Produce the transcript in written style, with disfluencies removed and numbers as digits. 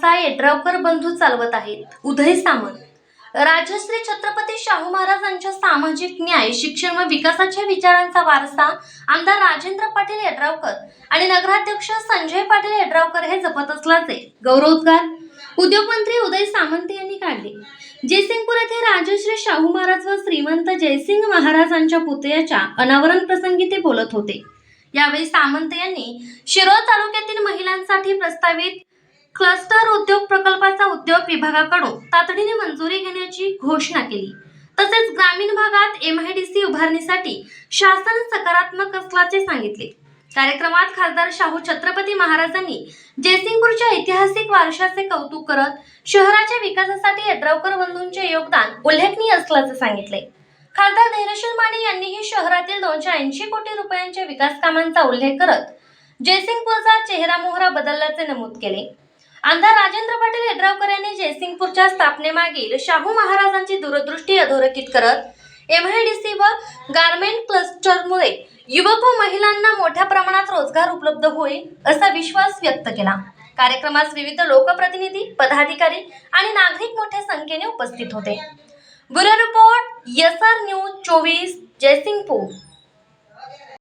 संस्था येड्रावकर बंधू चालवत आहेत. उदय सामंत. राजश्री छत्रपती शाहू महाराजांच्या सामाजिक न्याय, शिक्षण व विकासाच्या विचारांचा वारसा आमदार राजेंद्र पाटील येड्रावकर आणि नगराध्यक्ष संजय पाटील येड्रावकर हे जपत असल्याचे गौरवोद्गार उद्योगमंत्री उदय सामंत यांनी काढले. जयसिंगपूर येथे राजश्री शाहू महाराज व श्रीमंत जयसिंग महाराजांच्या पुतळ्याच्या अनावरण प्रसंगी ते बोलत होते. यावेळी सामंत यांनी शिरोळ तालुक्यातील महिलांसाठी प्रस्तावित क्लस्टर उद्योग प्रकल्पाचा उद्योग विभागाकडून तातडीने मंजुरी घेण्याची घोषणा केली. तसेच ग्रामीण भागात MIDC उभारणीसाठी शासन सकारात्मक असल्याचे सांगितले. कार्यक्रमात खासदार शाहू छत्रपती महाराजांनी जयसिंगपूरच्या ऐतिहासिक वारशाचे कौतुक करत शहराच्या विकासासाठी येड्रावकर बंधूंचे योगदान उल्लेखनीय असल्याचे सांगितले. खासदार धैर्यशील माने यांनीही शहरातील 280 कोटी रुपयांच्या विकास कामांचा उल्लेख करत जयसिंगपूरचा चेहरामोहरा बदलल्याचे नमूद केले. आमदार राजेंद्र पाटील येड्रावकर यांनी जयसिंगपूरच्या स्थापनेमागील शाहू महाराजांची दूरदृष्टी अधोरेखित करत MIDC व गारमेंट क्लस्टरमुळे युवक व महिलांना मोठ्या प्रमाणात रोजगार उपलब्ध होईल असा विश्वास व्यक्त केला. कार्यक्रमास विविध लोकप्रतिनिधी, पदाधिकारी आणि नागरिक मोठ्या संख्येने उपस्थित होते. Bureau report SR news 24 Jaysingpur.